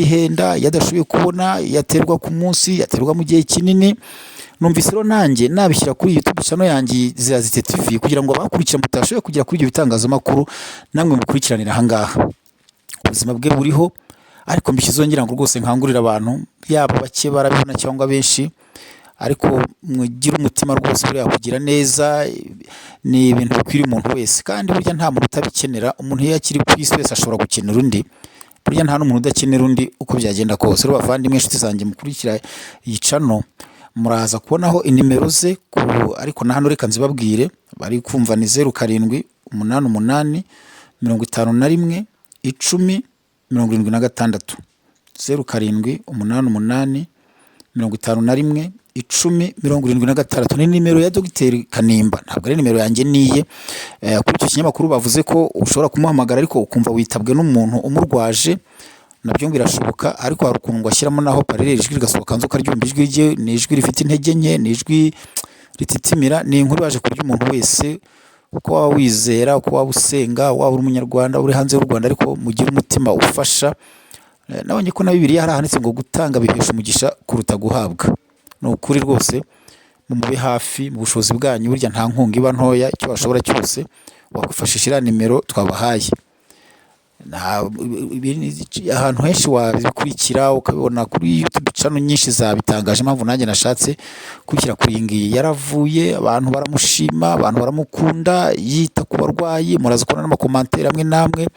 ihenda, yadashoboye kubona, yaterwa ku munsi, yaterwa mu gihe kinini. Numvise rero nanjye nabishyira kuri YouTube channel yanjye Zirazite TV kugira ngo abakurikira mutashoboye kugera kuri ibyo bitangazamakuru namwe mukurikiranira ahangaha. Ubuzima bwe buriho, ariko mbishyizeho ngira ngo rwose nkangurira abantu, yaba bake barabibona cyangwa benshi, ariko mugira umutima rwose buriya kugira neza ni ibintu bikwiriye umuntu wese, kandi burya nta muntu utabikenera. Umuntu iyo akiri ku isi wese ashobora gukenera undi, burya nta n'umuntu udakenera undi uko byagenda kose. Rero bavandimwe, inshuti zanjye mukurikira iyi channel, muraza kubonaho inimero ze, ariko na hano reka nzibabwire, bari kumva ni 0788 51 10 76, 0788 51 10 76 ni nimero ya Dr Kanimba, ntabwo ari nimero yanjye niye. Kuri icyo kinyamakuru bavuze ko ushobora kumuhamagara ariko ukumva witabwe n'umuntu umurwaje, nabyo birashoboka, ariko hari ukuntu ngo ashyiramo naho paralele ijwi rigasohoka nzo karyumva ijwi rye, ni ijwi rifite intege nke, ni ijwi rititimira. Ni inkuru yaje kurya umuntu wese, uko waba wizera, uko waba usenga, waba uri umunyarwanda uri hanze y'u Rwanda, ariko mugira umutima ufasha. Nabonye ko na Bibiliya harahanitse ngo gutanga bihesha umugisha kuruta guhabwa. Ni ukuri rwose, mumube hafi mu bushobozi bwanyu, burya nta nkunga iba ntoya. Icyo bashobora cyose wakwifashisha iriya nimero twabahaye. Ahantu henshi wabikurikira ukabibona kuri YouTube channel nyinshi zabitangaje. Impamvu nanjye nashatse kurikira kuri ngiyi, yaravuye, abantu baramushima, abantu baramukunda, yita ku barwayi. Muraza kubona n'amakomantere amwe namwe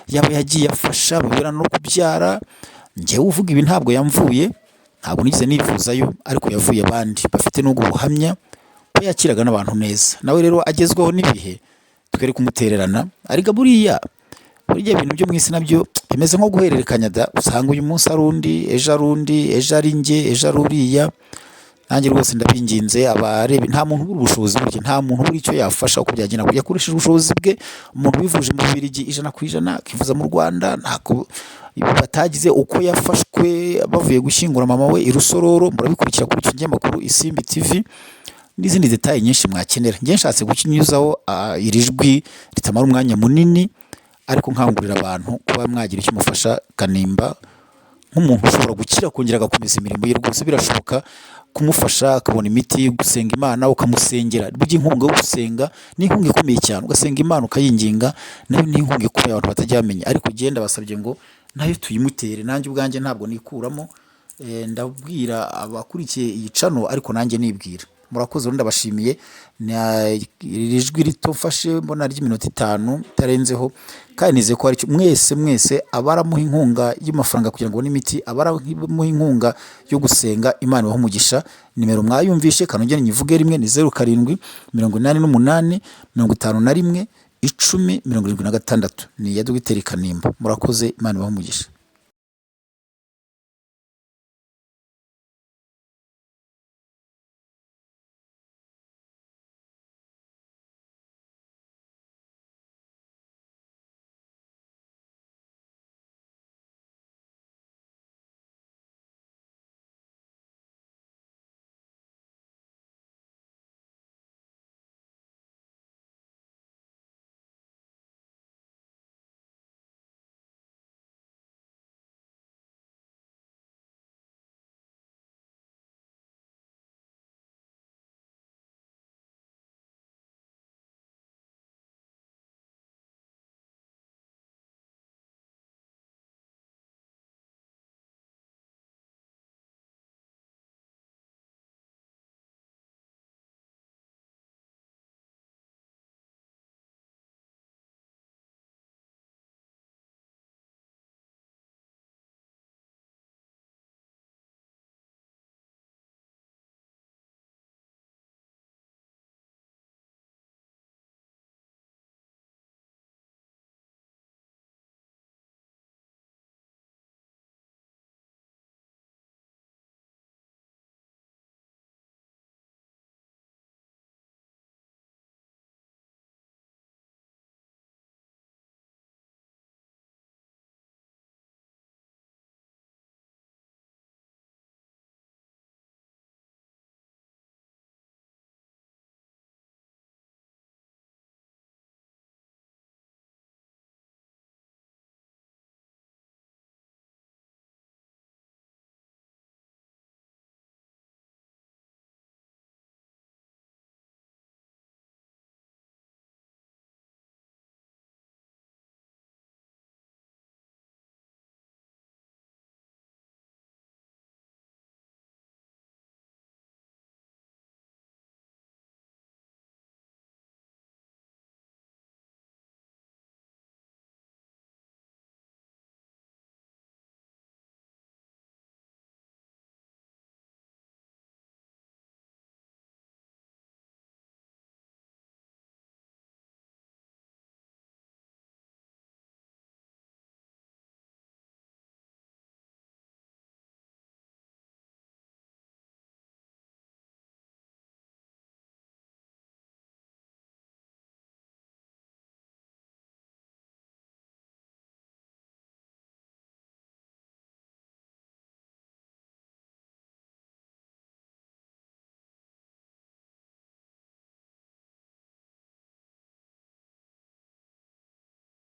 yaba yagiye afasha mu bijyanye no kubyara. Njyewe uvuga ibi ntabwo yamvuye, ntabwo nigeze nifuzayo, ariko yavuye abandi bafite n'ubwo buhamya ko yakiraga n'abantu neza. Nawe rero agezweho n'ibihe, twere kumutererana. Ariko buriya ibintu byo mu isi nabyo bimeze nko guhererekanya da. Usanga uyu munsi ari undi, ejo ari undi, ejo ari njye, ejo ari uriya. Nanjye rwose ndabinginze abarebe, nta muntu ubura ubushobozi burya, nta muntu ubura icyo yafasha uko byagenda kujya akoresheje ubushobozi bwe. Umuntu wivuje mu Bubiligi 100% akivuza mu Rwanda, ntako batagize uko yafashwe bavuye gushyingura mama we i Rusororo. Murabikurikira kuri icyo kinyamakuru Isimbi TV, n'izindi detaye nyinshi mwakenera. Ngiye nshatse gukinyuzaho iri jwi ritamara umwanya munini, ariko nkangurira abantu kuba mwagira icyo mufasha Kanimba nk'umuntu ushobora gukira kongera agakomeza imirimo ye. Rwose birashoboka kumufasha akabona imiti, gusenga Imana ukamusengera. Burya inkunga yo gusenga ni inkunga ikomeye cyane, ugasenga Imana ukayinginga, nayo ni inkunga ikomeye abantu batajya bamenya. Ariko genda basabye ngo nayo tuyimutere. Nanjye ubwanjye ntabwo nikuramo, ndabwira abakurikiye iyi channel, ariko nanjye nibwira. Murakoze, ndabashimiye. Iri jwi rito mfashe mbona ry'iminota 5 tarenzeho, kandi nize ko ari mwese abaramuha inkunga y'amafaranga kugira ngo n'imiti, abaramuha inkunga yo gusenga, Imana ibahe umugisha. Nimero mwayumvishe, kanongere nyivuge rimwe, ni 0788 51 10 76, ni ya Dr Kanimba. Murakoze, Imana ibahe umugisha.